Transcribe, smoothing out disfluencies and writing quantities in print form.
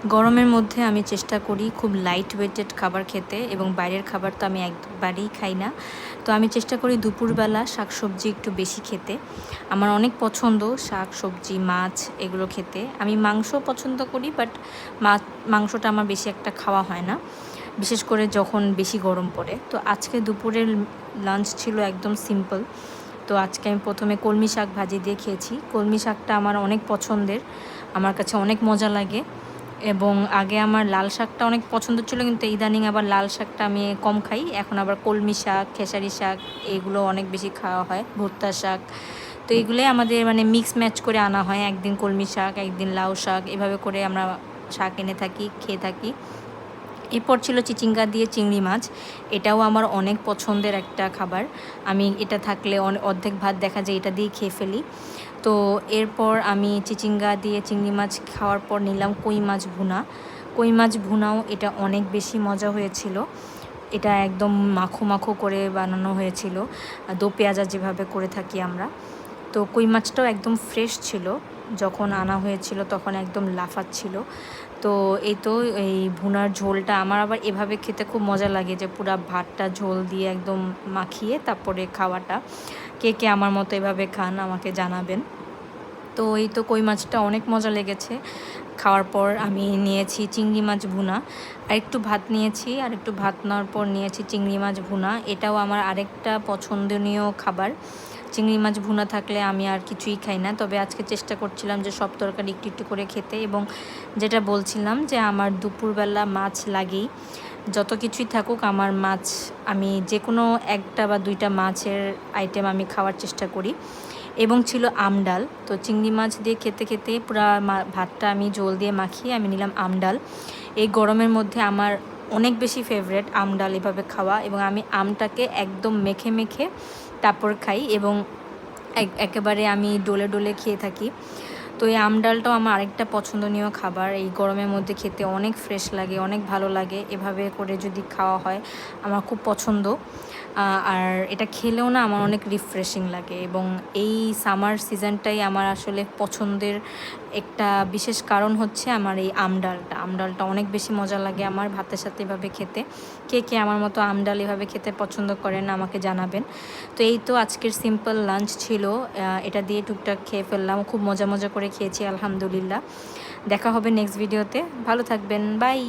গরমের মধ্যে আমি চেষ্টা করি খুব লাইট ওয়েটেড খাবার খেতে এবং বাইরের খাবার তো আমি একবারেই খাই না। তো আমি চেষ্টা করি দুপুরবেলা শাকসবজি একটু বেশি খেতে। আমার অনেক পছন্দ শাকসবজি, মাছ এগুলো খেতে। আমি মাংস পছন্দ করি, বাট মাংসটা আমার বেশি একটা খাওয়া হয় না, বিশেষ করে যখন বেশি গরম পড়ে। তো আজকে দুপুরের লাঞ্চ ছিল একদম সিম্পল। তো আজকে আমি প্রথমে কলমি শাক ভাজি দিয়ে খেয়েছি। কলমি শাকটা আমার অনেক পছন্দের, আমার কাছে অনেক মজা লাগে। এবং আগে আমার লাল শাকটা অনেক পছন্দ ছিল, কিন্তু ইদানিং আবার লাল শাকটা আমি কম খাই। এখন আবার কলমি শাক, খেসারি শাক এগুলো অনেক বেশি খাওয়া হয়, ভুট্টা শাক। তো এগুলোই আমাদের মানে মিক্স ম্যাচ করে আনা হয়, একদিন কলমি শাক, একদিন লাউ শাক, এভাবে করে আমরা শাক এনে থাকি, খেয়ে থাকি। এরপর ছিল চিচিঙ্গা দিয়ে চিংড়ি মাছ। এটাও আমার অনেক পছন্দের একটা খাবার। আমি এটা থাকলে অর্ধেক ভাত দেখা যায় এটা দিয়ে খেয়ে ফেলি। তো এরপর আমি চিচিঙ্গা দিয়ে চিংড়ি মাছ খাওয়ার পর নিলাম কই মাছ ভুনা। কই মাছ ভুনাও এটা অনেক বেশি মজা হয়েছিল। এটা একদম মাখো মাখো করে বানানো হয়েছিল, দো পেঁয়াজা যেভাবে করে থাকি আমরা। তো কই মাছটাও একদম ফ্রেশ ছিল, যখন আনা হয়েছিল তখন একদম লাফাচ্ছিল। তো এই তো এই ভুনার ঝোলটা আমার আবার এভাবে খেতে খুব মজা লাগে, যে পুরা ভাতটা ঝোল দিয়ে একদম মাখিয়ে তারপরে খাওয়াটা। কে কে আমার মতো এভাবে খান আমাকে জানাবেন। তো এই তো কই মাছটা অনেক মজা লেগেছে। খাওয়ার পর আমি নিয়েছি চিংড়ি মাছ ভুনা, আর একটু ভাত নিয়েছি, আর একটু ভাত নেওয়ার পর নিয়েছি চিংড়ি মাছ ভুনা। এটাও আমার আরেকটা পছন্দনীয় খাবার। চিংড়ি মাছ ভুনা থাকলে আমি আর কিছুই খাই না। তবে আজকে চেষ্টা করছিলাম যে সব তরকারি একটু একটু করে খেতে, এবং যেটা বলছিলাম যে আমার দুপুরবেলা মাছ লাগেই। যত কিছুই থাকুক আমার মাছ, আমি যে কোনো একটা বা দুইটা মাছের আইটেম আমি খাওয়ার চেষ্টা করি। এবং ছিল আমডাল। তো চিংড়ি মাছ দিয়ে খেতে খেতে পুরা ভাতটা আমি ঝোল দিয়ে মাখিয়ে আমি নিলাম আমডাল। এই গরমের মধ্যে আমার অনেক বেশি ফেভারেট আমডাল এভাবে খাওয়া, এবং আমি আমটাকে একদম মেখে মেখে তারপর খাই, এবং একেবারে আমি ডলে ডলে খেয়ে থাকি। তো এই আমডালটাও আমার আরেকটা পছন্দনীয় খাবার। এই গরমের মধ্যে খেতে অনেক ফ্রেশ লাগে, অনেক ভালো লাগে। এভাবে করে যদি খাওয়া হয় আমার খুব পছন্দ। আর এটা খেলেও না আমার অনেক রিফ্রেশিং লাগে, এবং এই সামার সিজনটাই আমার আসলে পছন্দের একটা বিশেষ কারণ হচ্ছে আমার এই আমডালটা অনেক বেশি মজা লাগে আমার ভাতের সাথে এভাবে খেতে। কে কে আমার মতো আমডাল এভাবে খেতে পছন্দ করেন আমাকে জানাবেন। তো এই তো আজকের সিম্পল লাঞ্চ ছিল, এটা দিয়ে টুকটাক খেয়ে ফেললাম, খুব মজা মজা করে খেয়েছি আলহামদুলিল্লাহ। দেখা হবে নেক্সট ভিডিওতে, ভালো থাকবেন, বাই।